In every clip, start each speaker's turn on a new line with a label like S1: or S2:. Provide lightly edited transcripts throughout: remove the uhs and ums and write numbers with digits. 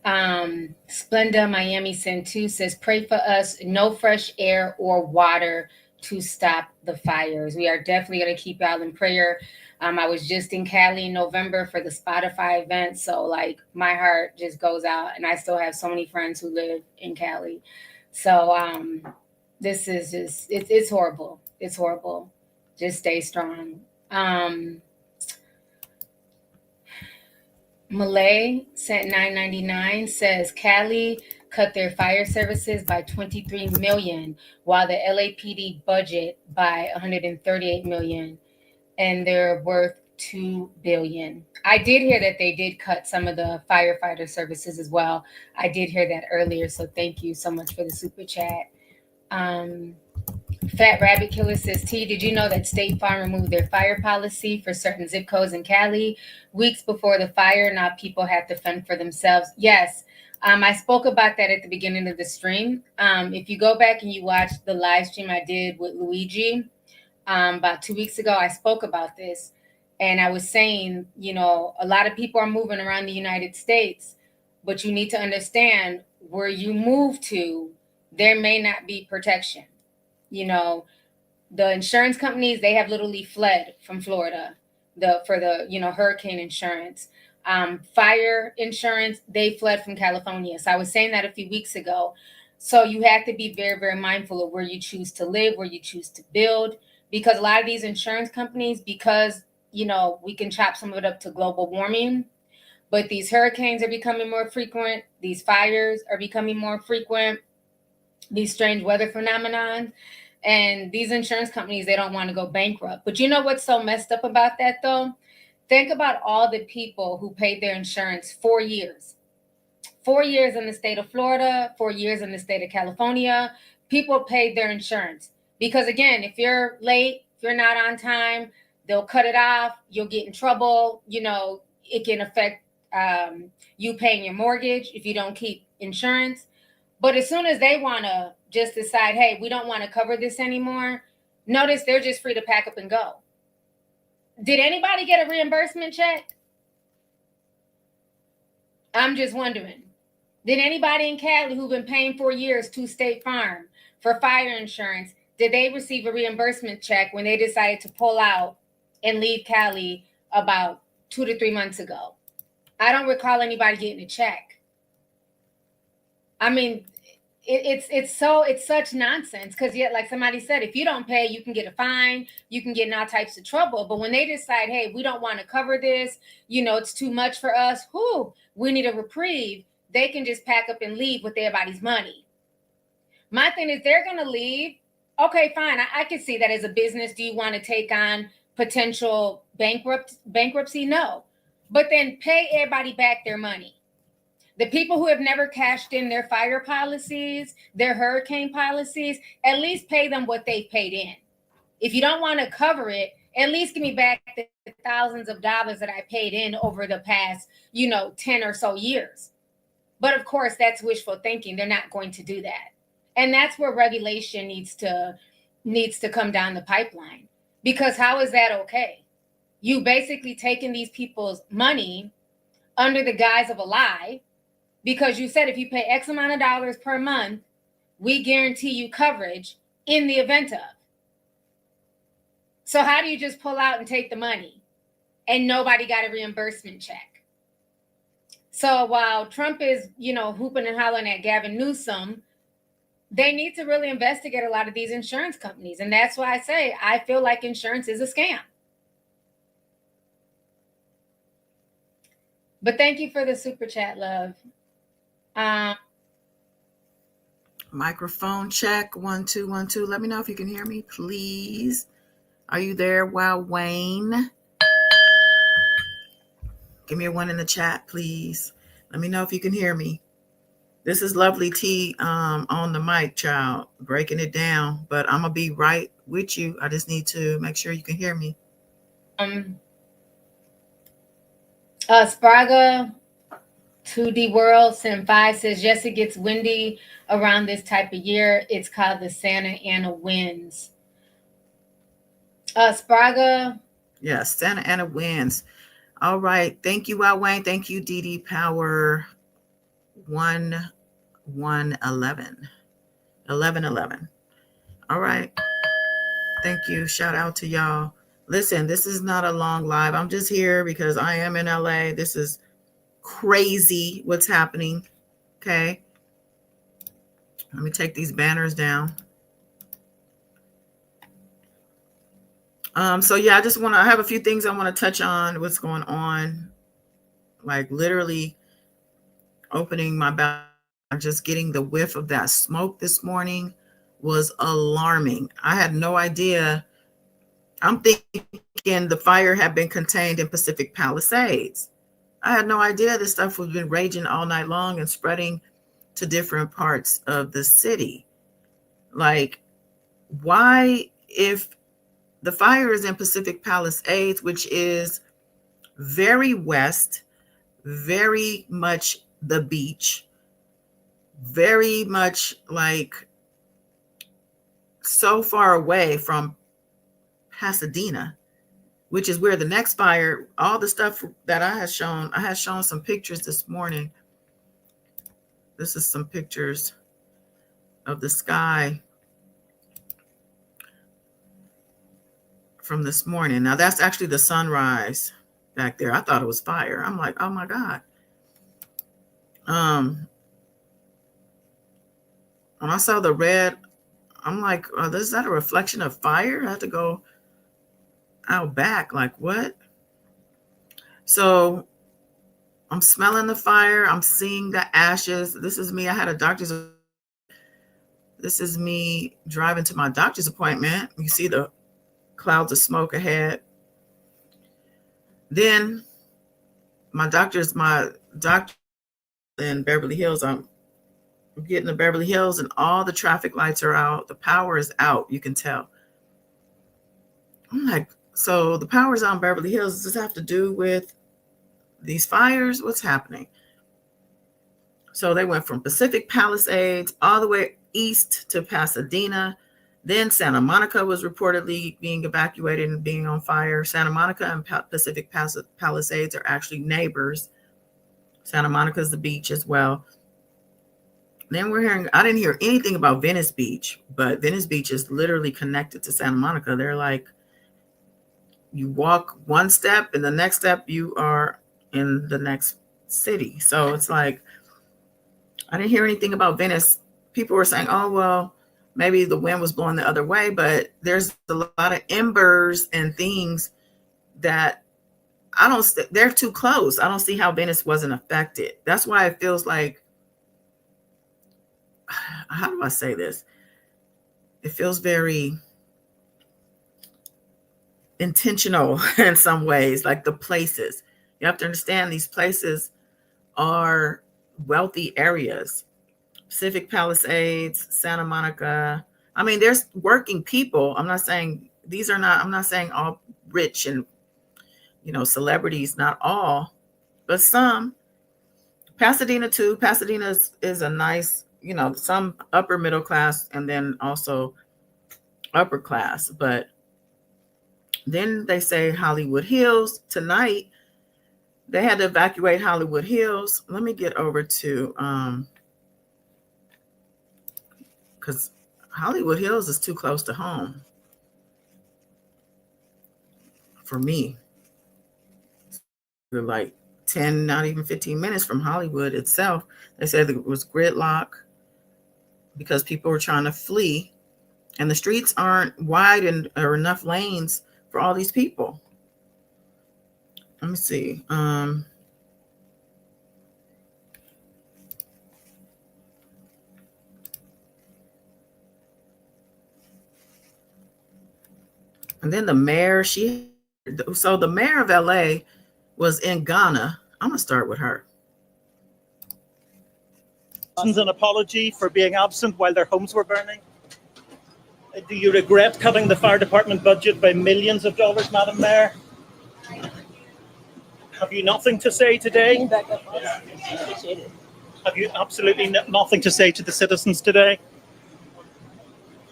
S1: Splenda Miami Sin 2 says, pray for us, no fresh air or water to stop the fires. We are definitely going to keep y'all in prayer. I was just in Cali in November for the Spotify event. So, like, my heart just goes out. And I still have so many friends who live in Cali. So, this is just, it's horrible. It's horrible. Just stay strong. Malay sent 999 says Cali cut their fire services by 23 million while the LAPD budget by 138 million and they're worth 2 billion. I did hear that they did cut some of the firefighter services as well. I did hear that earlier, so thank you so much for the super chat. Fat Rabbit Killer says, T, did you know that State Farm removed their fire policy for certain zip codes in Cali weeks before the fire? Now people have to fend for themselves. Yes, I spoke about that at the beginning of the stream. If you go back and you watch the live stream I did with Luigi about 2 weeks ago, I spoke about this. And I was saying, you know, a lot of people are moving around the United States, but you need to understand where you move to, there may not be protection. You know, the insurance companies, they have literally fled from Florida for the hurricane insurance. Fire insurance, they fled from California. So I was saying that a few weeks ago. So you have to be very, very mindful of where you choose to live, where you choose to build, because a lot of these insurance companies, because we can chop some of it up to global warming, but these hurricanes are becoming more frequent, these fires are becoming more frequent, these strange weather phenomenons. And these insurance companies, they don't want to go bankrupt. But you know what's so messed up about that, though? Think about all the people who paid their insurance 4 years. 4 years in the state of Florida, 4 years in the state of California. People paid their insurance. Because, again, if you're late, if you're not on time, they'll cut it off. You'll get in trouble. It can affect you paying your mortgage if you don't keep insurance. But as soon as they want to just decide, hey, we don't want to cover this anymore, notice they're just free to pack up and go. Did anybody get a reimbursement check? I'm just wondering. Did anybody in Cali who've been paying for years to State Farm for fire insurance, did they receive a reimbursement check when they decided to pull out and leave Cali about 2 to 3 months ago? I don't recall anybody getting a check. I mean, it's such nonsense, because yet, like somebody said, if you don't pay, you can get a fine, you can get in all types of trouble. But when they decide, hey, we don't want to cover this, it's too much for us, we need a reprieve, they can just pack up and leave with everybody's money. My thing is, they're going to leave. Okay, fine. I can see that as a business. Do you want to take on potential bankruptcy? No. But then pay everybody back their money. The people who have never cashed in their fire policies, their hurricane policies, at least pay them what they've paid in. If you don't want to cover it, at least give me back the thousands of dollars that I paid in over the past, 10 or so years. But of course, that's wishful thinking. They're not going to do that. And that's where regulation needs to come down the pipeline. Because how is that okay? You basically taking these people's money under the guise of a lie, because you said if you pay X amount of dollars per month, we guarantee you coverage in the event of. So how do you just pull out and take the money and nobody got a reimbursement check? So while Trump is, hooping and hollering at Gavin Newsom, they need to really investigate a lot of these insurance companies. And that's why I say I feel like insurance is a scam. But thank you for the super chat, love.
S2: Microphone check 1 2 1 2. Let me know if you can hear me, please. Are you there? Wow, Wayne. Give me a 1 in the chat, please. Let me know if you can hear me. This is Lovely T on the mic, child, breaking it down. But I'm gonna be right with you. I just need to make sure you can hear me.
S1: Spraga 2D World Sim 5 says, yes, it gets windy around this type of year. It's called the Santa Ana winds. Spraga.
S2: Yes, Santa Ana winds. All right. Thank you, Al Wayne. Thank you, DD Power 1111. 1111. All right. Thank you. Shout out to y'all. Listen, this is not a long live. I'm just here because I am in LA. This is crazy what's happening. Okay. Let me take these banners down. So yeah, I have a few things I want to touch on. What's going on? Like literally opening my balcony, just getting the whiff of that smoke this morning was alarming. I had no idea. I'm thinking the fire had been contained in Pacific Palisades. I had no idea this stuff was been raging all night long and spreading to different parts of the city. Like, why, if the fire is in Pacific Palisades, which is very west, very much the beach, very much like so far away from Pasadena, which is where the next fire, all the stuff that I had shown some pictures this morning. This is some pictures of the sky from this morning. Now that's actually the sunrise back there. I thought it was fire. I'm like, oh my God. When I saw the red, I'm like, is that a reflection of fire? I had to go out back. Like, what? So I'm smelling the fire. I'm seeing the ashes. This is me. I had a doctor's. This is me driving to my doctor's appointment. You see the clouds of smoke ahead. Then my doctor in Beverly Hills. I'm getting to Beverly Hills and all the traffic lights are out. The power is out. You can tell. I'm like, so the power's on Beverly Hills. Does this have to do with these fires? What's happening? So they went from Pacific Palisades all the way east to Pasadena. Then Santa Monica was reportedly being evacuated and being on fire. Santa Monica and Pacific Palisades are actually neighbors. Santa Monica is the beach as well. Then I didn't hear anything about Venice Beach, but Venice Beach is literally connected to Santa Monica. They're like, you walk one step and the next step you are in the next city. So it's like, I didn't hear anything about Venice. People were saying, oh, well, maybe the wind was blowing the other way, but there's a lot of embers and things that they're too close. I don't see how Venice wasn't affected. That's why it feels like, how do I say this? It feels very intentional in some ways, like the places. You have to understand these places are wealthy areas. Pacific Palisades, Santa Monica. I mean, there's working people. I'm not saying all rich and, celebrities, not all, but some. Pasadena too. Pasadena is a nice, some upper middle class and then also upper class. But then they say Hollywood Hills. Tonight, they had to evacuate Hollywood Hills. Let me get over to, because Hollywood Hills is too close to home for me. They're like 10, not even 15 minutes from Hollywood itself. They said it was gridlock because people were trying to flee and the streets aren't wide or enough lanes for all these people. Let me see. And then the mayor, the mayor of LA was in Ghana. I'm going to start with her.
S3: An apology for being absent while their homes were burning. Do you regret cutting the fire department budget by millions of dollars, Madam Mayor? Have you nothing to say today? Have you absolutely nothing to say to the citizens today?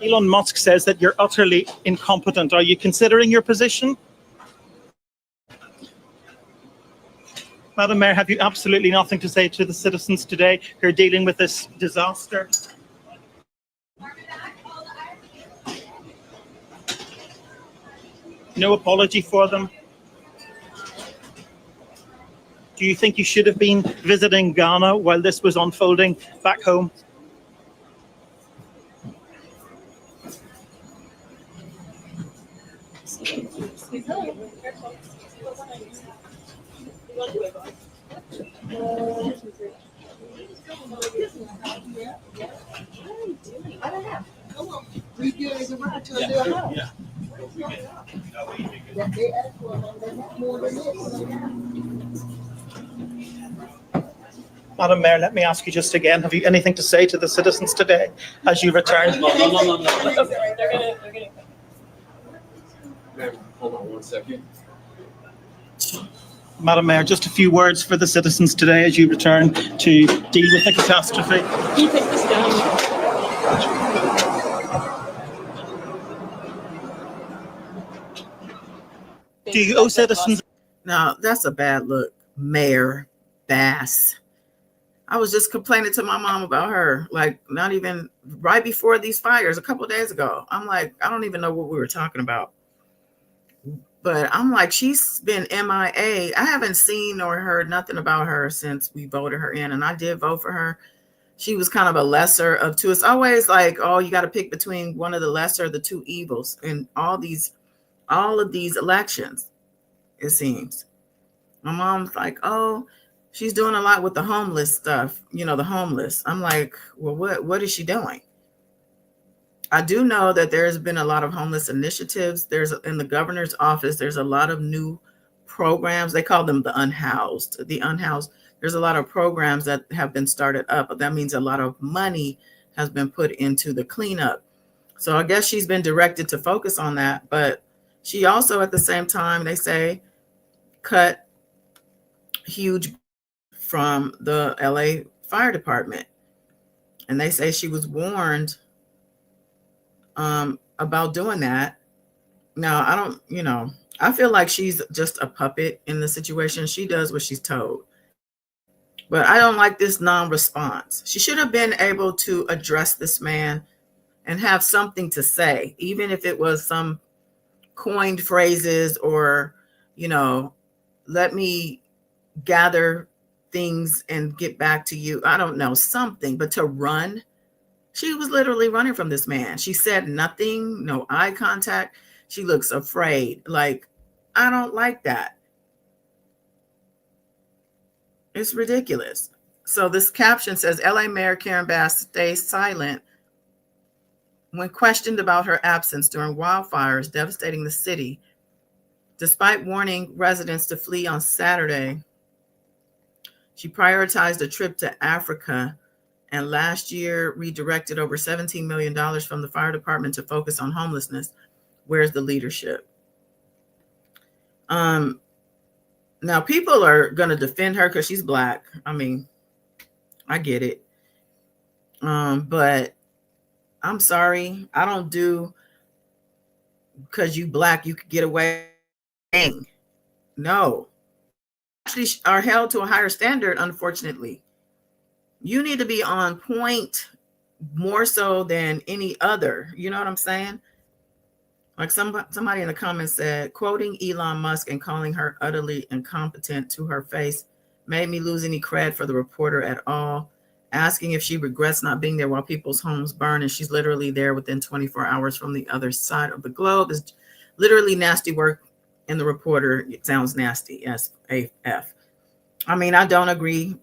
S3: Elon Musk says that you're utterly incompetent. Are you considering your position? Madam Mayor, have you absolutely nothing to say to the citizens today who are dealing with this disaster? No apology for them? Do you think you should have been visiting Ghana while this was unfolding back home? Madam Mayor, let me ask you just again, have you anything to say to the citizens today as you return?
S4: No. Ma'am, hold on 1 second.
S3: Madam Mayor, just a few words for the citizens today as you return to deal with the catastrophe.
S5: Can you take this down?
S3: Do you owe citizens?
S2: Now, that's a bad look, Mayor Bass. I was just complaining to my mom about her, like not even right before these fires a couple of days ago. I'm like, I don't even know what we were talking about. But I'm like, she's been MIA. I haven't seen or heard nothing about her since we voted her in. And I did vote for her. She was kind of a lesser of two. It's always like, oh, you got to pick between one of the lesser of the two evils in all of these elections, it seems. My mom's like, oh, she's doing a lot with the homeless stuff, the homeless. I'm like, well, what is she doing? I do know that there's been a lot of homeless initiatives. In the governor's office, there's a lot of new programs. They call them the unhoused. There's a lot of programs that have been started up, but that means a lot of money has been put into the cleanup. So I guess she's been directed to focus on that. But she also, at the same time, they say, cut huge from the LA Fire Department. And they say she was warned about doing that. Now, I feel like she's just a puppet in the situation. She does what she's told. But I don't like this non-response. She should have been able to address this man and have something to say, even if it was some coined phrases or, let me gather things and get back to you. I don't know, something. But to run, she was literally running from this man. She said nothing, no eye contact. She looks afraid. Like, I don't like that. It's ridiculous. So this caption says, LA Mayor Karen Bass stays silent when questioned about her absence during wildfires devastating the city. Despite warning residents to flee on Saturday, she prioritized a trip to Africa and last year redirected over $17 million from the fire department to focus on homelessness. Where's the leadership? Now, people are going to defend her because she's Black. I mean, I get it. But I'm sorry. I don't do because you Black, you could get away. No. Actually are held to a higher standard, unfortunately. You need to be on point more so than any other. You know what I'm saying? Like somebody in the comments said, quoting Elon Musk and calling her utterly incompetent to her face made me lose any cred for the reporter at all. Asking if she regrets not being there while people's homes burn and she's literally there within 24 hours from the other side of the globe is literally nasty work. And the reporter, it sounds nasty, SAF. I mean, I don't agree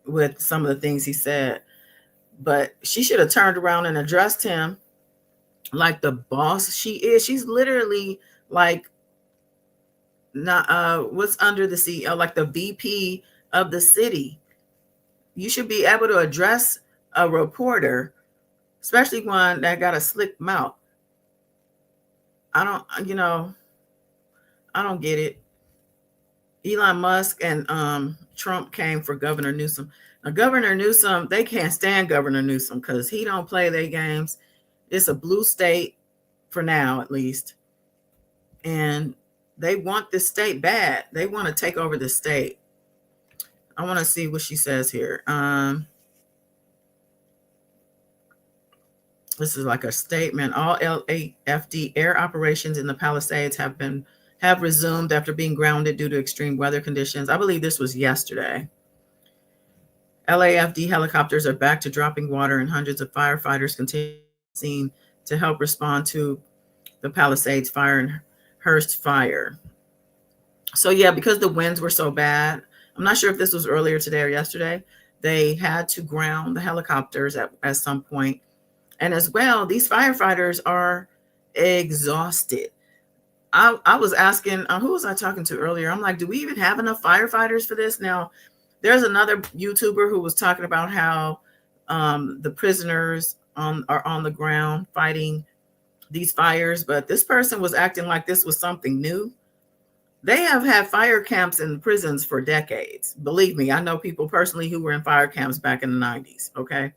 S2: with some of the things he said, but she should have turned around and addressed him like the boss she is. She's literally like not what's under the CEO, like the VP of the city. You should be able to address a reporter, especially one that got a slick mouth. I don't get it. Elon Musk and Trump came for Governor Newsom. Now, Governor Newsom, they can't stand Governor Newsom because he don't play their games. It's a blue state for now, at least. And they want this state bad. They want to take over the state. I want to see what she says here. This is like a statement. All LAFD air operations in the Palisades have resumed after being grounded due to extreme weather conditions. I believe this was yesterday. LAFD helicopters are back to dropping water, and hundreds of firefighters continue to help respond to the Palisades fire and Hearst fire. So yeah, because the winds were so bad, I'm not sure if this was earlier today or yesterday, they had to ground the helicopters at some point. And as well, these firefighters are exhausted. I was asking, who was I talking to earlier? I'm like, do we even have enough firefighters for this? Now, there's another YouTuber who was talking about how the prisoners are on the ground fighting these fires, but this person was acting like this was something new. They have had fire camps in prisons for decades. Believe me, I know people personally who were in fire camps back in the 90s, okay?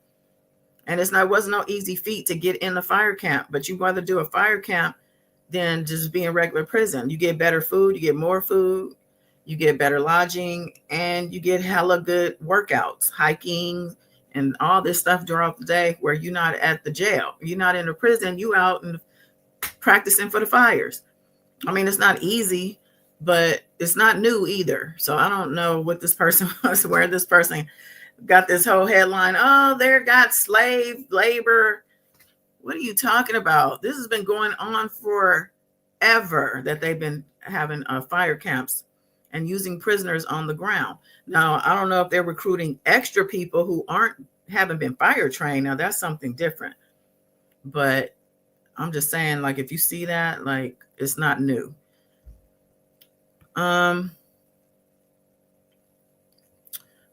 S2: And it wasn't no easy feat to get in the fire camp, but you rather do a fire camp than just be in regular prison. You get better food, you get more food, you get better lodging, and you get hella good workouts, hiking, and all this stuff throughout the day where you're not at the jail. You're not in the prison, you out and practicing for the fires. I mean, it's not easy, but it's not new either. So I don't know what this person was, where this person got this whole headline. Oh, there got slave labor. What are you talking about? This has been going on forever, that they've been having fire camps and using prisoners on the ground. Now, I don't know if they're recruiting extra people who haven't been fire trained. Now, that's something different. But I'm just saying, like, if you see that, like, it's not new.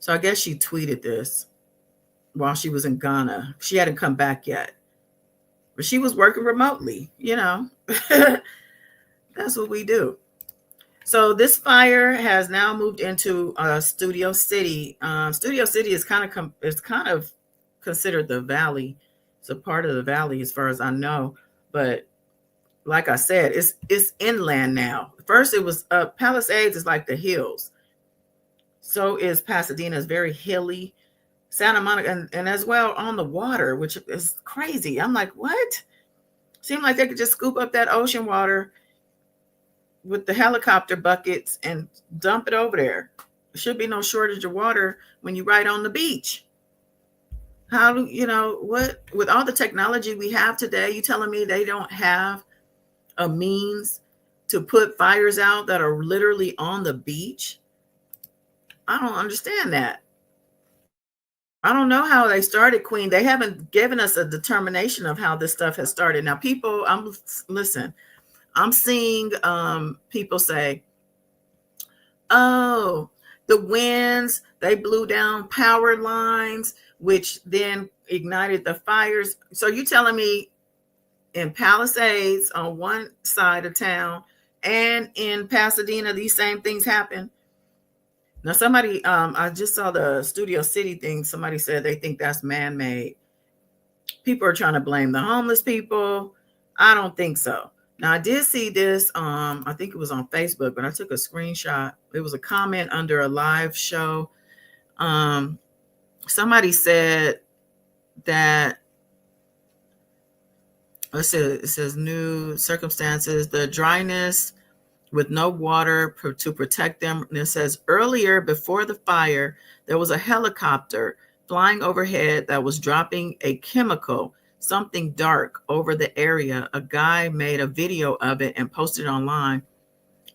S2: So I guess she tweeted this while she was in Ghana. She hadn't come back yet, but she was working remotely, you know. That's what we do. So this fire has now moved into Studio City. Studio City is kind of considered the valley. It's a part of the valley as far as I know, but like I said, it's inland now. First, it was Palisades is like the hills. So is Pasadena, is very hilly. Santa Monica, and as well on the water, which is crazy. I'm like, what? Seemed like they could just scoop up that ocean water with the helicopter buckets and dump it over there. There should be no shortage of water when you're right on the beach. How do you know what? With all the technology we have today, you telling me they don't have a means to put fires out that are literally on the beach? I don't understand that. I don't know how they started, Queen. They haven't given us a determination of how this stuff has started. Now, people, I'm seeing people say, oh, the winds, they blew down power lines, which then ignited the fires. So you're telling me in Palisades on one side of town and in Pasadena, these same things happen? Now, somebody, I just saw the Studio City thing. Somebody said they think that's man-made. People are trying to blame the homeless people. I don't think so. Now, I did see this, I think it was on Facebook, but I took a screenshot. It was a comment under a live show. Somebody said that, it says new circumstances, the dryness with no water to protect them. And it says earlier before the fire, there was a helicopter flying overhead that was dropping a chemical, something dark, over the area. A guy made a video of it and posted it online.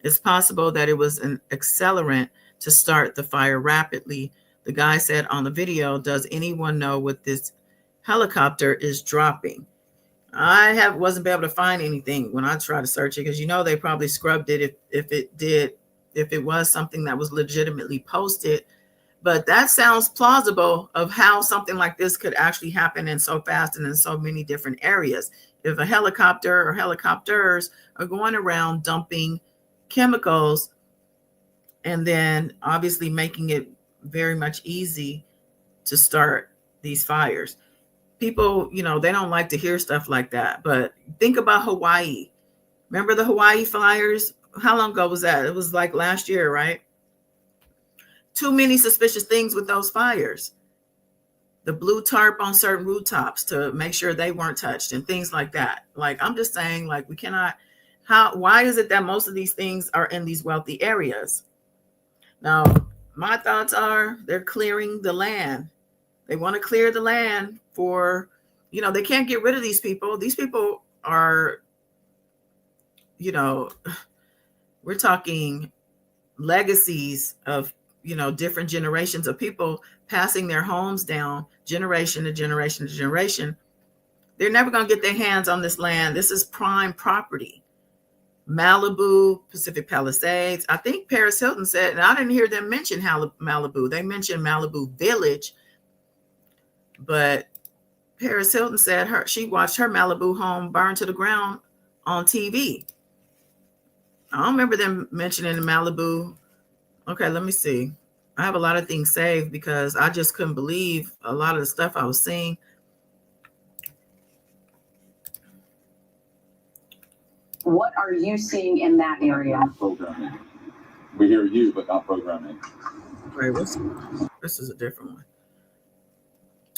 S2: It's possible that it was an accelerant to start the fire rapidly. The guy said on the video, does anyone know what this helicopter is dropping? I wasn't able to find anything when I tried to search it, because they probably scrubbed it if it was something that was legitimately posted. But that sounds plausible of how something like this could actually happen in so fast and in so many different areas. If a helicopter or helicopters are going around dumping chemicals and then obviously making it very much easy to start these fires. People, they don't like to hear stuff like that. But think about Hawaii. Remember the Hawaii fires? How long ago was that? It was like last year, right? too many suspicious things with those fires. The blue tarp on certain rooftops to make sure they weren't touched and things like that. Like, I'm just saying, like, we cannot, why is it that most of these things are in these wealthy areas? Now, my thoughts are they're clearing the land. They want to clear the land for, they can't get rid of these people. These people are, we're talking legacies of, different generations of people passing their homes down generation to generation to generation. They're never going to get their hands on this land. This is prime property. Malibu, Pacific Palisades. I think Paris Hilton said, and I didn't hear them mention Malibu. They mentioned Malibu Village, but Paris Hilton said she watched her Malibu home burn to the ground on TV. I don't remember them mentioning Malibu. Okay, let me see. I have a lot of things saved because I just couldn't believe a lot of the stuff I was seeing.
S6: What are you seeing in that area?
S7: Programming. We hear you, but not programming.
S2: Wait, this is a different one.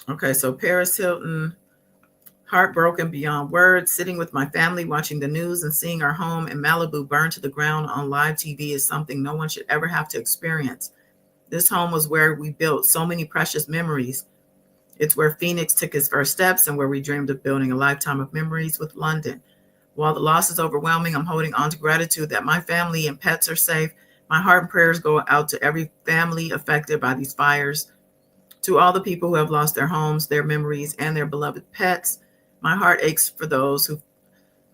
S2: Okay, so Paris Hilton, heartbroken beyond words, sitting with my family, watching the news and seeing our home in Malibu burn to the ground on live TV is something no one should ever have to experience. This home was where we built so many precious memories. It's where Phoenix took his first steps and where we dreamed of building a lifetime of memories with London. While the loss is overwhelming, I'm holding on to gratitude that my family and pets are safe. My heart and prayers go out to every family affected by these fires, to all the people who have lost their homes, their memories, and their beloved pets. My heart aches for those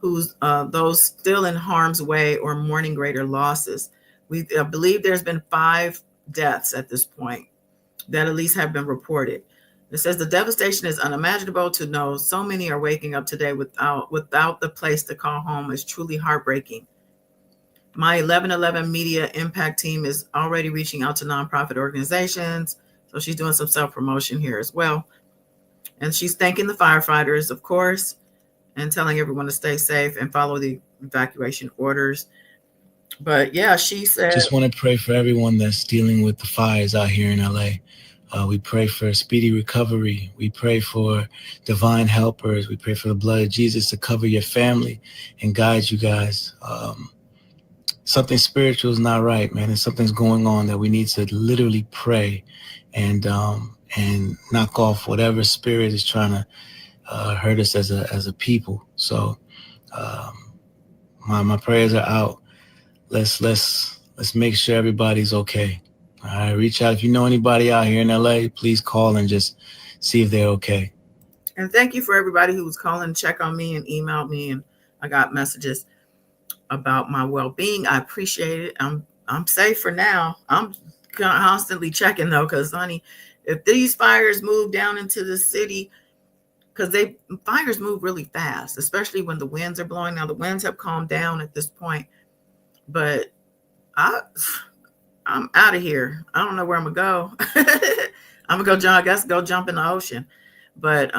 S2: those still in harm's way or mourning greater losses. We believe there's been 5 deaths at this point that at least have been reported. It says the devastation is unimaginable. To know so many are waking up today without the place to call home is truly heartbreaking. My 1111 Media Impact team is already reaching out to nonprofit organizations. So she's doing some self-promotion here as well. And she's thanking the firefighters, of course, and telling everyone to stay safe and follow the evacuation orders. But yeah, she said,
S8: just want to pray for everyone that's dealing with the fires out here in LA. We pray for speedy recovery. We pray for divine helpers. We pray for the blood of Jesus to cover your family and guide you guys. Something spiritual is not right, man. And something's going on that we need to literally pray and knock off whatever spirit is trying to hurt us as a people. So my prayers are out. Let's make sure everybody's okay. All right, reach out. If you know anybody out here in LA, please call and just see if they're okay.
S2: And thank you for everybody who was calling to check on me and emailed me, and I got messages about my well-being. I appreciate it. I'm safe for now. I'm constantly checking though, because honey, if these fires move down into the city, because fires move really fast, especially when the winds are blowing. Now the winds have calmed down at this point, but I'm out of here. I don't know where I'm gonna go. I'm gonna go jump in the ocean. But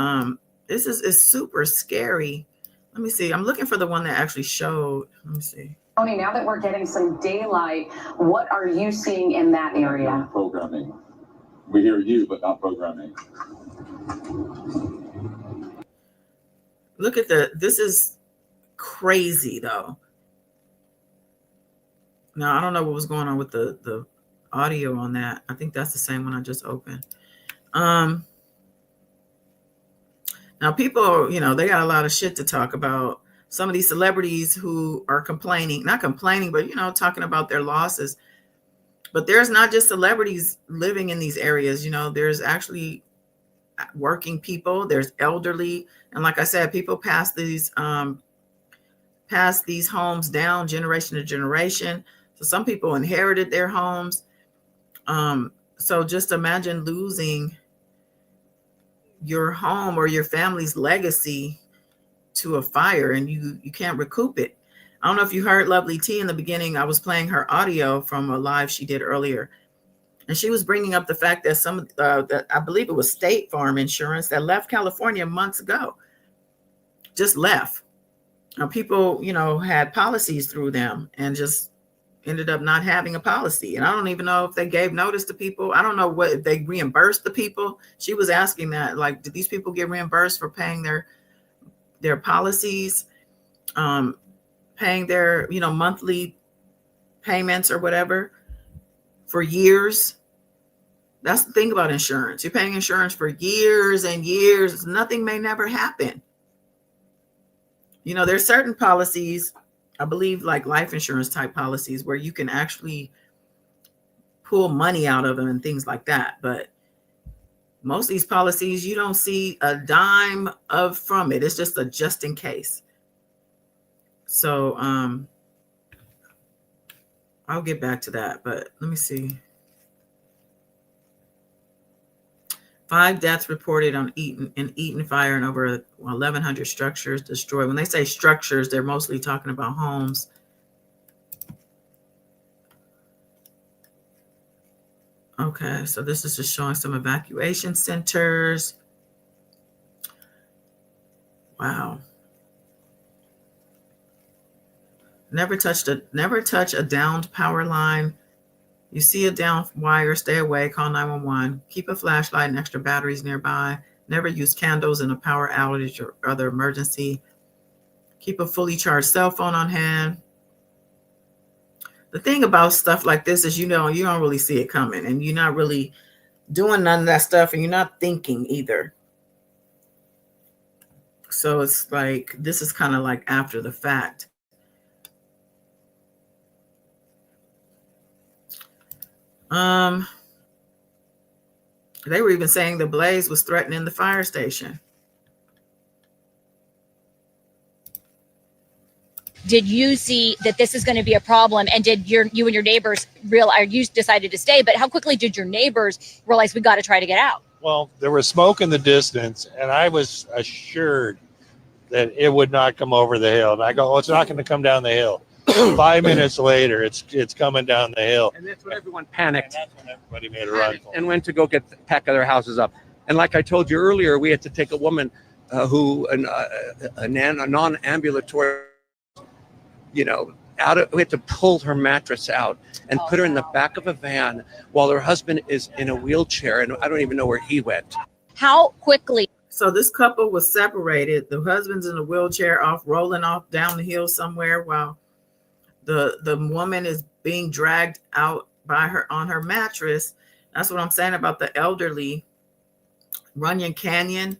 S2: this is super scary. Let me see. I'm looking for the one that actually showed. Let me see.
S6: Tony, now that we're getting some daylight, what are you seeing in that area?
S7: Programming. We hear you, but not programming.
S2: Look at this is crazy though. Now, I don't know what was going on with the audio on that. I think that's the same one I just opened. Now people, they got a lot of shit to talk about. Some of these celebrities who are not complaining, but, talking about their losses. But there's not just celebrities living in these areas. There's actually working people. There's elderly. And like I said, people pass these homes down generation to generation. So some people inherited their homes. So just imagine losing your home or your family's legacy to a fire, and you can't recoup it. I don't know if you heard Lovely T in the beginning. I was playing her audio from a live she did earlier, and she was bringing up the fact that that I believe it was State Farm Insurance that left California months ago, just left. Now people, had policies through them and just ended up not having a policy. And I don't even know if they gave notice to people. I don't know what, if they reimbursed the people. She was asking that, like, did these people get reimbursed for paying their policies, paying their, monthly payments or whatever for years? That's the thing about insurance. You're paying insurance for years and years. Nothing may never happen. There's certain policies, I believe, like life insurance type policies, where you can actually pull money out of them and things like that. But most of these policies, you don't see a dime from it. It's just a just in case. So I'll get back to that, but let me see. 5 deaths reported in Eaton fire, and over 1,100 structures destroyed. When they say structures, they're mostly talking about homes. Okay, so this is just showing some evacuation centers. Wow. Never touch a downed power line. You see a down wire, stay away, call 911. Keep a flashlight and extra batteries nearby. Never use candles in a power outage or other emergency. Keep a fully charged cell phone on hand. The thing about stuff like this is, you don't really see it coming, and you're not really doing none of that stuff, and you're not thinking either. So it's like, this is kind of like after the fact. They were even saying the blaze was threatening the fire station.
S9: Did you see that this is going to be a problem? And did you and your neighbors realize, you decided to stay, but how quickly did your neighbors realize we got to try to get out?
S10: Well, there was smoke in the distance, and I was assured that it would not come over the hill. And I go, it's not going to come down the hill. 5 minutes later, it's coming down the hill.
S11: And that's when everyone panicked.
S10: And that's when everybody made a run.
S11: And went to go pack their houses up. And like I told you earlier, we had to take a woman a non-ambulatory, we had to pull her mattress out and put her in the back of a van while her husband is in a wheelchair, and I don't even know where he went.
S9: How quickly?
S2: So this couple was separated. The husband's in a wheelchair, rolling off down the hill somewhere, while the woman is being dragged out by her on her mattress. That's what I'm saying about the elderly. Runyon Canyon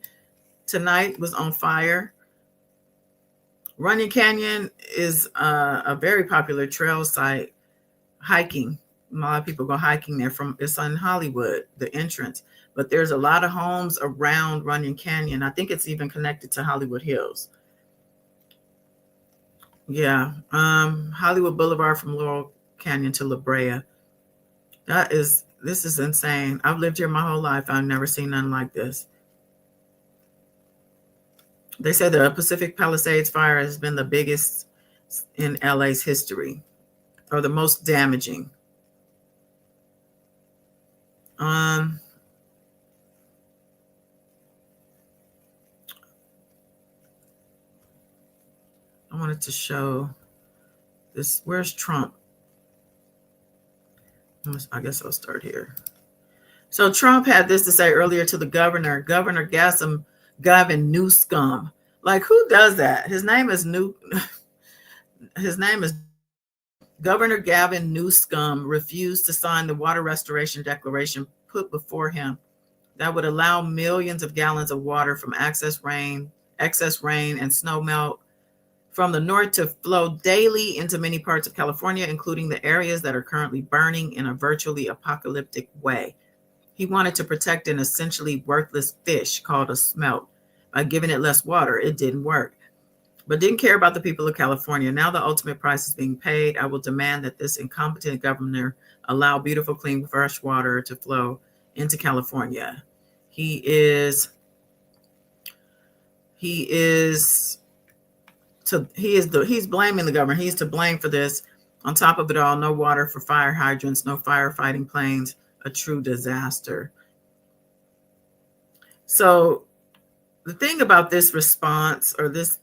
S2: tonight was on fire. Runyon Canyon is a very popular trail site, hiking. A lot of people go hiking there. It's in Hollywood, the entrance. But there's a lot of homes around Runyon Canyon. I think it's even connected to Hollywood Hills. Yeah, Hollywood Boulevard from Laurel Canyon to La Brea. This is insane. I've lived here my whole life. I've never seen nothing like this. They say the Pacific Palisades fire has been the biggest in LA's history, or the most damaging. I wanted to show this. Where's Trump? I guess I'll start here. So Trump had this to say earlier to the governor, Gavin Newsom. Like, who does that? His name is Governor Gavin Newsom refused to sign the water restoration declaration put before him that would allow millions of gallons of water from excess rain and snow melt from the north to flow daily into many parts of California, including the areas that are currently burning in a virtually apocalyptic way. He wanted to protect an essentially worthless fish called a smelt by giving it less water. It didn't work, but didn't care about the people of California. Now the ultimate price is being paid. I will demand that this incompetent governor allow beautiful, clean, fresh water to flow into California. He's blaming the government. He's to blame for this. On top of it all, no water for fire hydrants, no firefighting planes, a true disaster. So the thing about this response, or this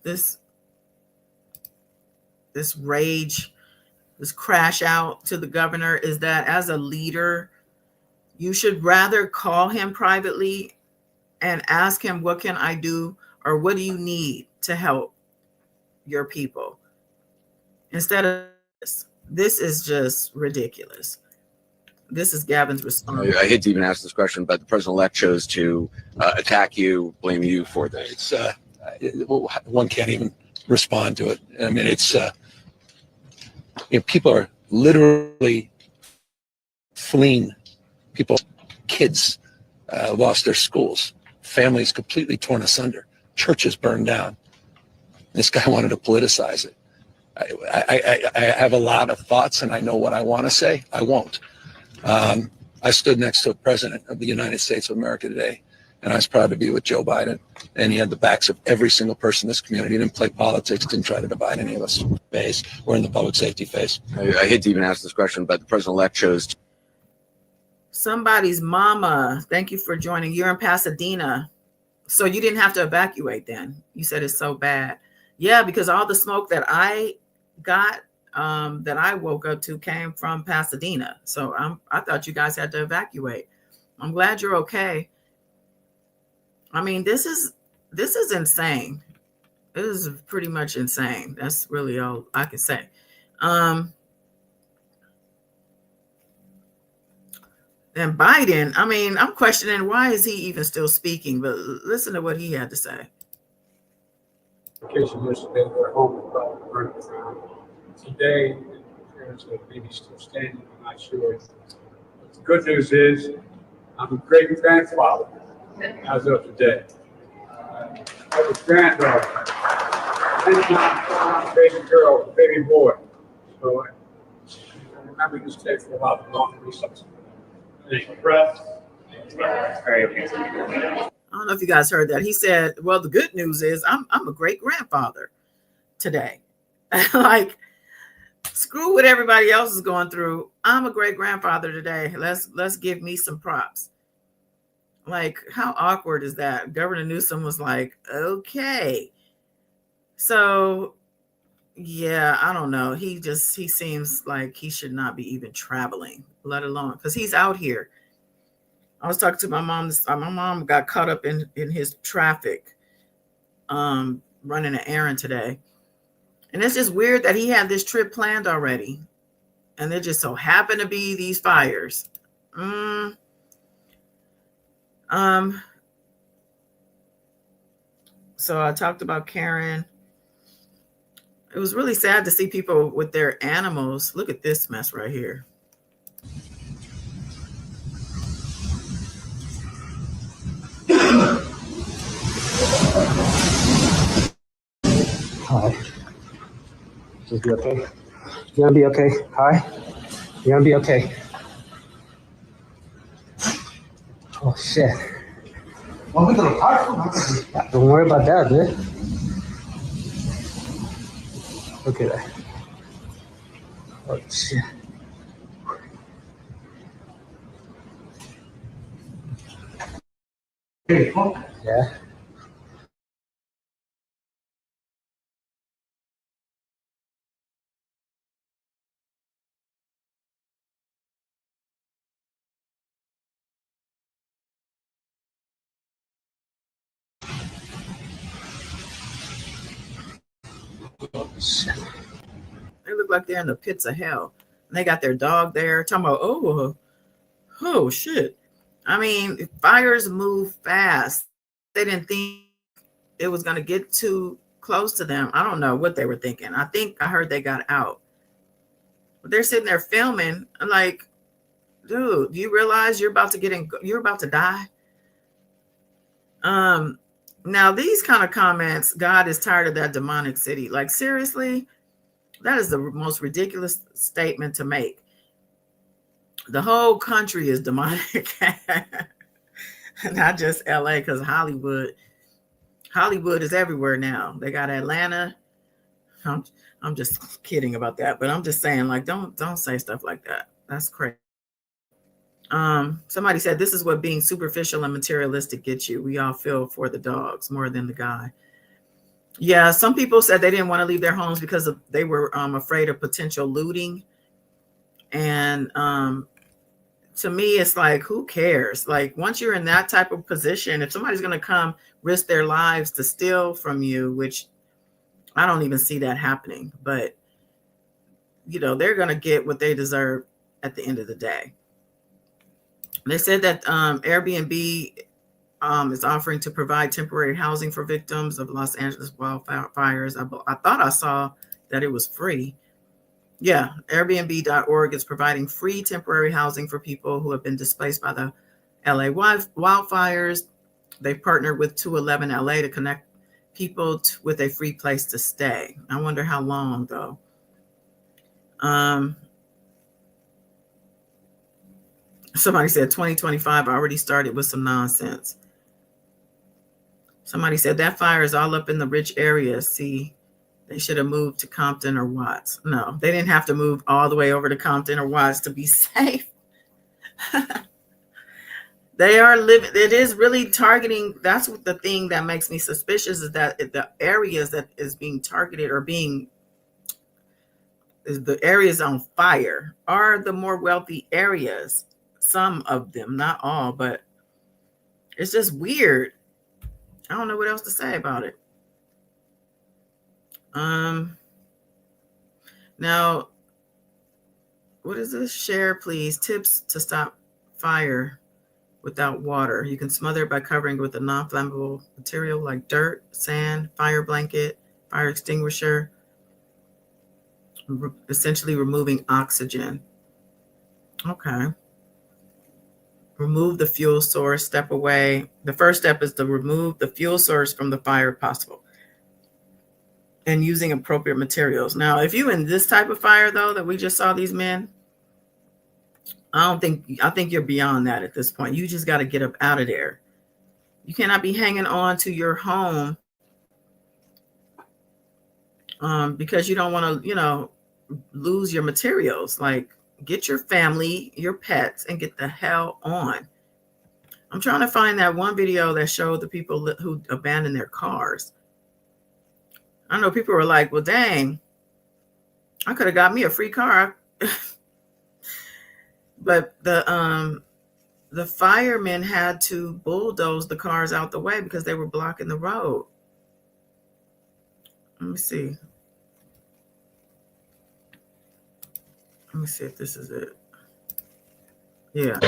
S2: rage this crash out to the governor is that as a leader, you should rather call him privately and ask him, what can I do? Or what do you need to help your people? Instead of this is just ridiculous. This is Gavin's response.
S11: I hate to even ask this question, but the president-elect chose to attack you, blame you for that.
S10: It's one can't even respond to it. I mean, it's people are literally fleeing. People, kids lost their schools, families completely torn asunder, churches burned down. This guy wanted to politicize it. I have a lot of thoughts, and I know what I want to say. I won't. I stood next to a president of the United States of America today, and I was proud to be with Joe Biden. And he had the backs of every single person in this community. He didn't play politics, didn't try to divide any of us. Phase. We're in the public safety phase.
S11: I hate to even ask this question, but the president-elect chose.
S2: Somebody's mama, thank you for joining. You're in Pasadena. So you didn't have to evacuate then. You said it's so bad. Yeah, because all the smoke that I got, that I woke up to came from Pasadena. So I thought you guys had to evacuate. I'm glad you're okay. I mean, this is insane. This is pretty much insane. That's really all I can say. And Biden, I mean, I'm questioning why is he even still speaking, but listen to what he had to say.
S12: Yesterday, their home was probably burned down. Today, the parents are maybe still standing. I'm not sure. But the good news is, I'm a great grandfather as of today. I have a granddaughter, and baby girl, baby boy. So I remember this day for a lot of long reasons. Breath.
S2: I don't know if you guys heard that. He said, well, the good news is I'm a great grandfather today. Like, screw what everybody else is going through. I'm a great grandfather today. Let's give me some props. Like, how awkward is that? Governor Newsom was like, okay. So, yeah, I don't know. He seems like he should not be even traveling, let alone, because he's out here. I was talking to my mom. My mom got caught up in his traffic, running an errand today. And it's just weird that he had this trip planned already. And there just so happen to be these fires. So I talked about Karen. It was really sad to see people with their animals. Look at this mess right here.
S13: Hi. Is you okay? You gonna be okay? Hi. You gonna be okay? Oh shit. Welcome to the park. Don't worry about that, dude. Look at that. Oh shit. Yeah.
S2: They look like they're in the pits of hell. And they got their dog there talking about, oh shit. I mean, fires move fast. They didn't think it was going to get too close to them. I don't know what they were thinking. I think I heard they got out. But they're sitting there filming. I'm like, dude, do you realize you're about to die? Now these kind of comments, God is tired of that demonic city. Like, seriously, that is the most ridiculous statement to make. The whole country is demonic. Not just LA, because Hollywood is everywhere now. They got Atlanta. I'm just kidding about that, but I'm just saying, like, don't say stuff like that. That's crazy. Somebody said this is what being superficial and materialistic gets you. We all feel for the dogs more than the guy. Yeah, some people said they didn't want to leave their homes because they were afraid of potential looting. And to me, it's like, who cares? Like, once you're in that type of position, if somebody's going to come risk their lives to steal from you, which I don't even see that happening, but they're going to get what they deserve at the end of the day. They said that Airbnb is offering to provide temporary housing for victims of Los Angeles wildfires. I thought I saw that it was free. Yeah, Airbnb.org is providing free temporary housing for people who have been displaced by the LA wildfires. They partnered with 211 LA to connect people with a free place to stay. I wonder how long, though. Somebody said 2025 already started with some nonsense. Somebody said that fire is all up in the rich areas. See, they should have moved to Compton or Watts. No, they didn't have to move all the way over to Compton or Watts to be safe. They are living. It is really targeting. That's what the thing that makes me suspicious is that the areas that is being targeted or the areas on fire are the more wealthy areas. Some of them, not all, but it's just weird. I don't know what else to say about it. Now, what is this? Share, please. Tips to stop fire without water. You can smother it by covering it with a non-flammable material like dirt, sand, fire blanket, fire extinguisher, essentially removing oxygen. Okay. Remove the fuel source, step away. The first step is to remove the fuel source from the fire if possible, and using appropriate materials. Now, if you in this type of fire, though, that we just saw these men, I think you're beyond that at this point. You just got to get up out of there. You cannot be hanging on to your home because you don't want to, lose your materials. Like, get your family, your pets, and get the hell on. I'm trying to find that one video that showed the people who abandoned their cars. I know people were like, well, dang, I could have got me a free car. But the firemen had to bulldoze the cars out the way because they were blocking the road. Let me see. Let me see if this is it. Yeah.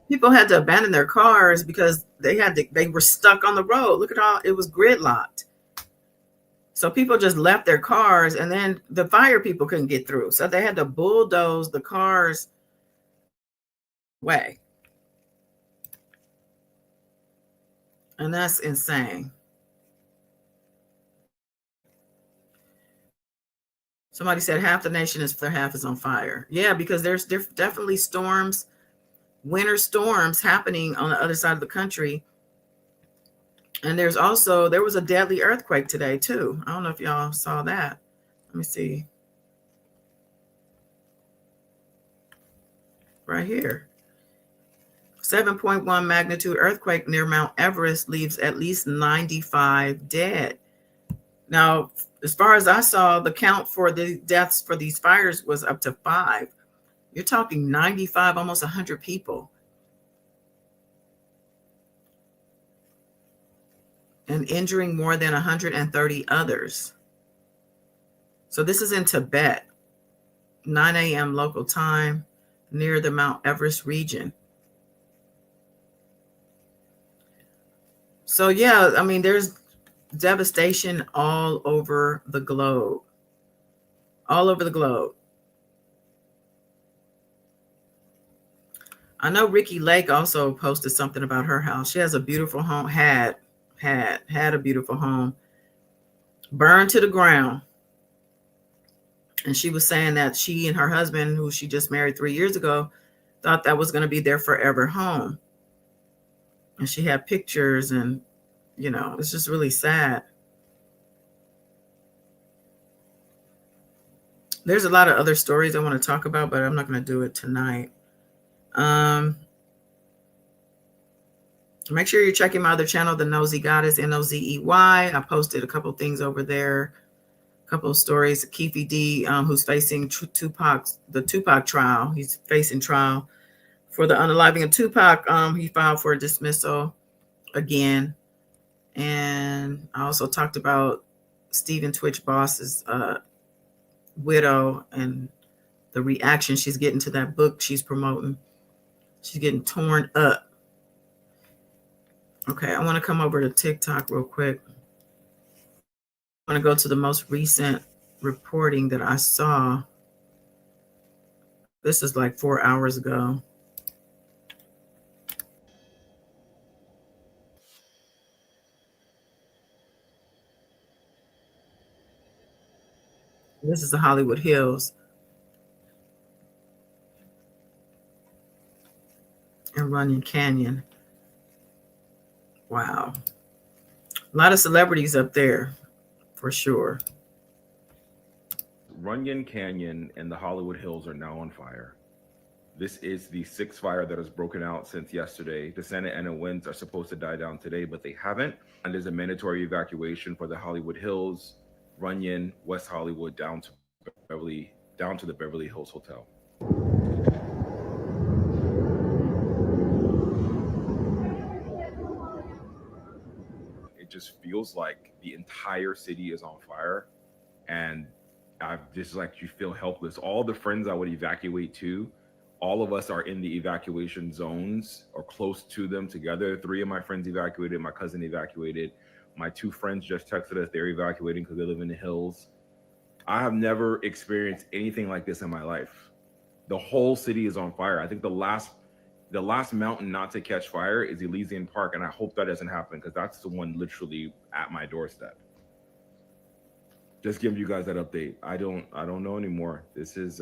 S2: People had to abandon their cars because they were stuck on the road. Look at it was gridlocked. So people just left their cars, and then the fire people couldn't get through. So they had to bulldoze the cars away. And that's insane. Somebody said half the nation half is on fire. Yeah, because there's definitely storms, winter storms happening on the other side of the country. And there was a deadly earthquake today too. I don't know if y'all saw that. Let me see. Right here. 7.1 magnitude earthquake near Mount Everest leaves at least 95 dead. Now, as far as I saw, the count for the deaths for these fires was up to 5. You're talking 95, almost 100 people. And injuring more than 130 others. So this is in Tibet, 9 a.m. local time, near the Mount Everest region. So yeah, I mean, there's devastation all over the globe. All over the globe. I know Ricky Lake also posted something about her house. She has a beautiful home, had a beautiful home, burned to the ground. And she was saying that she and her husband, who she just married 3 years ago, thought that was going to be their forever home. And she had pictures, and, it's just really sad. There's a lot of other stories I want to talk about, but I'm not going to do it tonight. Make sure you're checking my other channel, The Nosy Goddess, Nozey. I posted a couple things over there couple of stories. Keefe D, who's facing the Tupac trial. He's facing trial for the unaliving of Tupac. He filed for a dismissal again. And I also talked about Stephen Twitch Boss's widow and the reaction she's getting to that book she's promoting. She's getting torn up. Okay, I want to come over to TikTok real quick. I want to go to the most recent reporting that I saw. This is like 4 hours ago. This is the Hollywood Hills and Runyon Canyon. Wow. A lot of celebrities up there, for sure.
S14: Runyon Canyon and the Hollywood Hills are now on fire. This is the sixth fire that has broken out since yesterday. The Santa Ana winds are supposed to die down today, but they haven't. And there's a mandatory evacuation for the Hollywood Hills, Runyon, West Hollywood, down to the Beverly Hills Hotel. It just feels like the entire city is on fire, and I've just like, you feel helpless. All the friends I would evacuate to, all of us are in the evacuation zones or close to them together. 3 of my friends evacuated, my cousin evacuated. My 2 friends just texted us they're evacuating because they live in the hills. I have never experienced anything like this in my life. The whole city is on fire. I think the last mountain not to catch fire is Elysian Park, and I hope that doesn't happen because that's the one literally at my doorstep. Just giving you guys that update. I don't know anymore. This is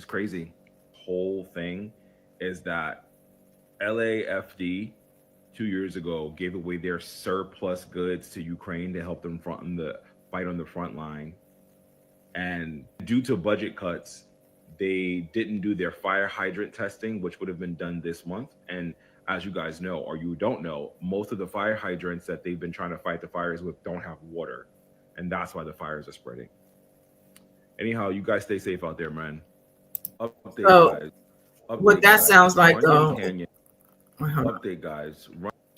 S14: crazy. Whole thing is that LAFD 2 years ago gave away their surplus goods to Ukraine to help them fight on the front line. And due to budget cuts, they didn't do their fire hydrant testing, which would have been done this month. And as you guys know, or you don't know, most of the fire hydrants that they've been trying to fight the fires with don't have water. And that's why the fires are spreading. Anyhow, you guys stay safe out there, man. Update, guys.
S2: What that sounds like, though.
S14: Update, guys.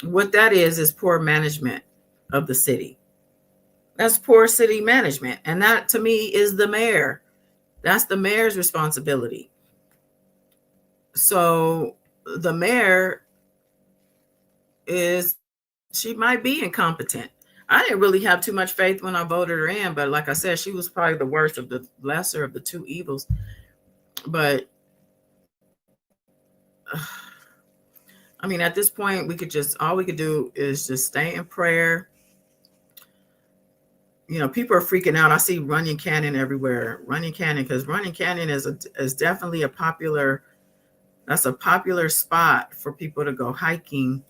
S2: What that is poor management of the city. That's poor city management. And that, to me, is the mayor. That's the mayor's responsibility. So the mayor she might be incompetent. I didn't really have too much faith when I voted her in, but like I said, she was probably the worst of the lesser of the 2 evils. But I mean, at this point, all we could do is just stay in prayer. You know, people are freaking out. I see Runyon Canyon everywhere. Runyon Canyon, because Runyon Canyon is definitely a popular spot for people to go hiking.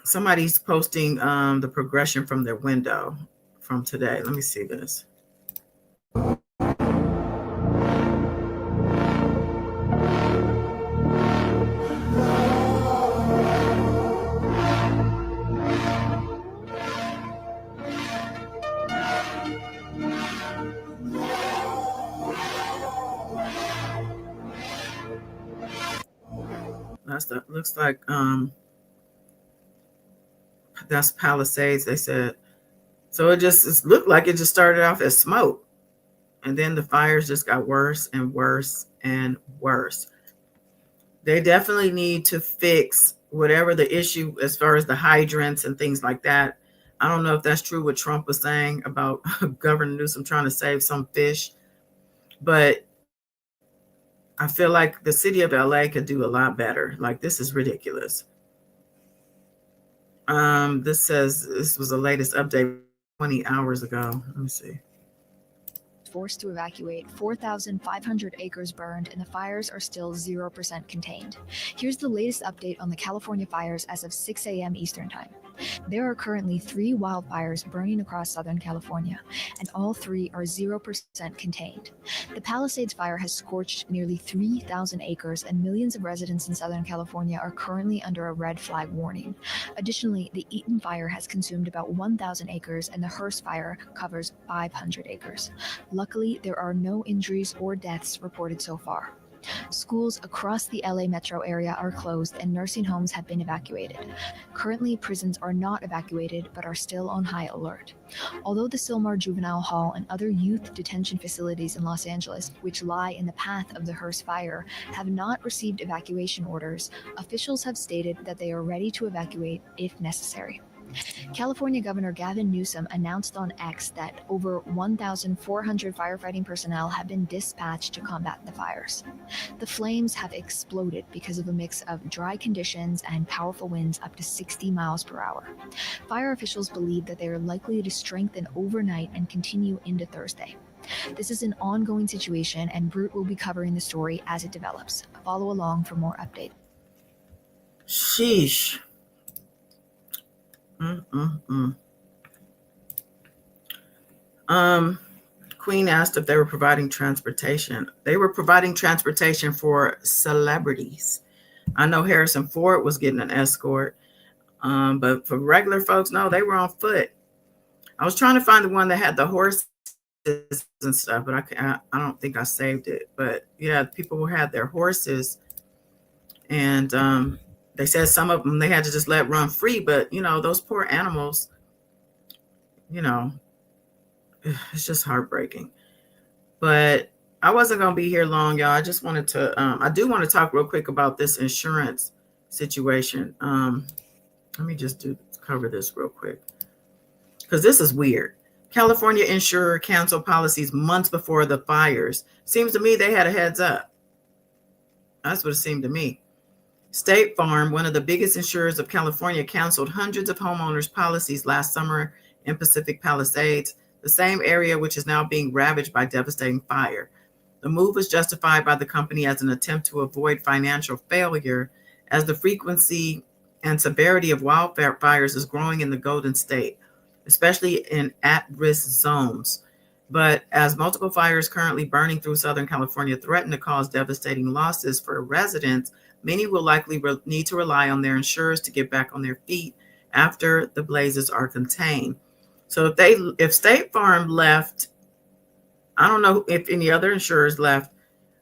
S2: Somebody's posting the progression from their window from today. Let me see this. Looks like that's Palisades, they said. So it looked like it just started off as smoke, and then the fires just got worse and worse and worse. They definitely need to fix whatever the issue as far as the hydrants and things like that. I don't know if that's true what Trump was saying about Governor Newsom trying to save some fish, but I feel like the city of LA could do a lot better. Like, this is ridiculous. This says this was the latest update 20 hours ago. Let me see.
S15: Forced to evacuate, 4,500 acres burned, and the fires are still 0% contained. Here's the latest update on the California fires as of 6 a.m. Eastern Time. There are currently 3 wildfires burning across Southern California, and all 3 are 0% contained. The Palisades fire has scorched nearly 3,000 acres, and millions of residents in Southern California are currently under a red flag warning. Additionally, the Eaton fire has consumed about 1,000 acres, and the Hearst fire covers 500 acres. Luckily, there are no injuries or deaths reported so far. Schools across the LA metro area are closed and nursing homes have been evacuated. Currently, prisons are not evacuated but are still on high alert. Although the Sylmar Juvenile Hall and other youth detention facilities in Los Angeles, which lie in the path of the Hearst fire, have not received evacuation orders, officials have stated that they are ready to evacuate if necessary. California Governor Gavin Newsom announced on X that over 1,400 firefighting personnel have been dispatched to combat the fires. The flames have exploded because of a mix of dry conditions and powerful winds up to 60 miles per hour. Fire officials believe that they are likely to strengthen overnight and continue into Thursday. This is an ongoing situation, and Brute will be covering the story as it develops. Follow along for more updates.
S2: Sheesh. Queen asked if they were providing transportation. They were providing transportation for celebrities. I know Harrison Ford was getting an escort, but for regular folks, no, they were on foot. I was trying to find the one that had the horses and stuff, but I don't think I saved it. But yeah, people had their horses, and they said some of them they had to just let run free, but those poor animals, it's just heartbreaking. But I wasn't going to be here long, y'all. I just wanted to, I do want to talk real quick about this insurance situation. Let me just cover this real quick, because this is weird. California insurer canceled policies months before the fires. Seems to me they had a heads up. That's what it seemed to me. State Farm, one of the biggest insurers of California, canceled hundreds of homeowners' policies last summer in Pacific Palisades, the same area which is now being ravaged by devastating fire. The move was justified by the company as an attempt to avoid financial failure, as the frequency and severity of wildfires is growing in the Golden State, especially in at-risk zones. But as multiple fires currently burning through Southern California threaten to cause devastating losses for residents, many will likely need to rely on their insurers to get back on their feet after the blazes are contained. So if State Farm left, I don't know if any other insurers left,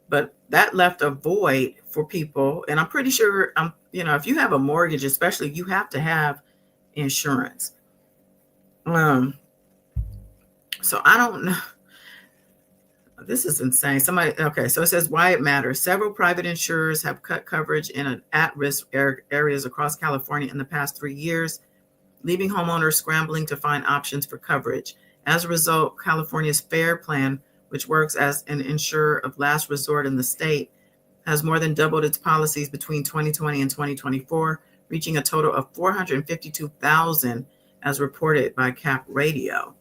S2: but that left a void for people. And I'm pretty sure, if you have a mortgage, especially, you have to have insurance. So I don't know. This is insane. So it says why it matters. Several private insurers have cut coverage in at-risk areas across California in the past 3 years, leaving homeowners scrambling to find options for coverage. As a result, California's FAIR plan, which works as an insurer of last resort in the state, has more than doubled its policies between 2020 and 2024, reaching a total of 452,000 as reported by Cap Radio.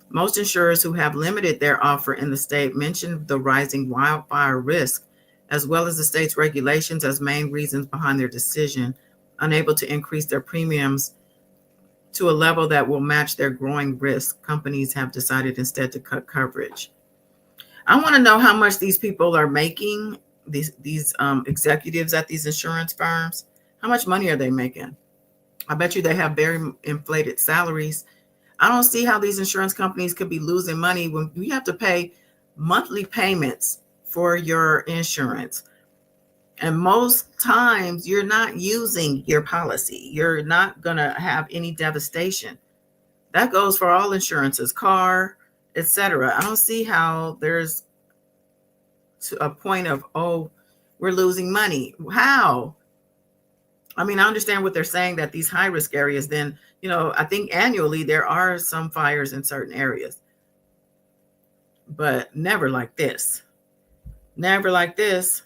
S2: Most insurers who have limited their offer in the state mentioned the rising wildfire risk, as well as the state's regulations, as main reasons behind their decision. Unable to increase their premiums to a level that will match their growing risk, companies have decided instead to cut coverage. I want to know how much these people are making, these executives at these insurance firms. How much money are they making? I bet you they have very inflated salaries. I don't see how these insurance companies could be losing money when you have to pay monthly payments for your insurance. And most times you're not using your policy. You're not going to have any devastation. That goes for all insurances, car, etc. I don't see how there's a point of, we're losing money. How? I mean, I understand what they're saying, that these high risk areas, then, I think annually there are some fires in certain areas, but never like this. Never like this.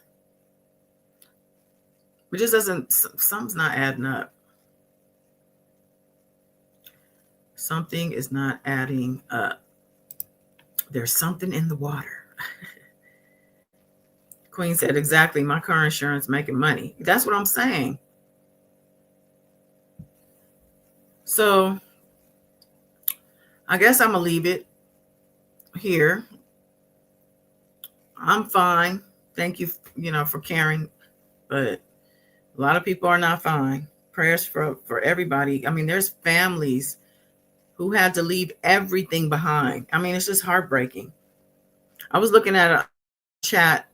S2: It just doesn't, something's not adding up. Something is not adding up. There's something in the water. Queen said, exactly, my car insurance making money. That's what I'm saying. So I guess I'm gonna leave it here. I'm fine. Thank you, for caring. But a lot of people are not fine. Prayers for everybody. I mean, there's families who had to leave everything behind. I mean, it's just heartbreaking. I was looking at a chat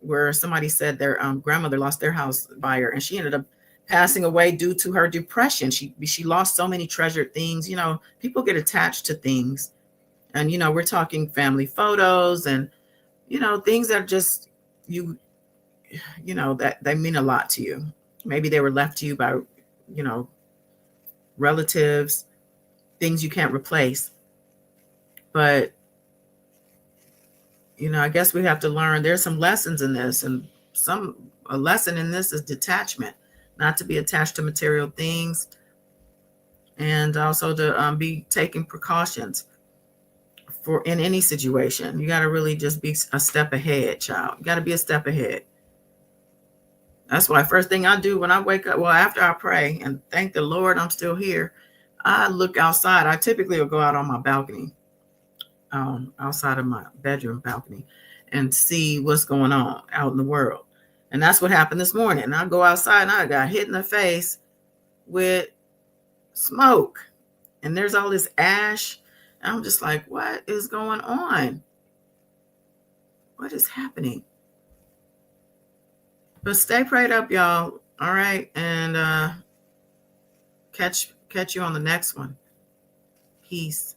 S2: where somebody said their grandmother lost their house fire, and she ended up passing away due to her depression. She lost so many treasured things. People get attached to things, and we're talking family photos and things that just that they mean a lot to you. Maybe they were left to you by relatives, things you can't replace. But I guess we have to learn. There's some lessons in this, and a lesson in this is detachment, not to be attached to material things, and also to be taking precautions for in any situation. You got to really just be a step ahead, child. You got to be a step ahead. That's why first thing I do when I wake up, well, after I pray and thank the Lord I'm still here, I look outside. I typically will go out on my balcony, outside of my bedroom balcony, and see what's going on out in the world. And that's what happened this morning. I go outside and I got hit in the face with smoke. And there's all this ash. And I'm just like, what is going on? What is happening? But stay prayed up, y'all. All right. And catch you on the next one. Peace.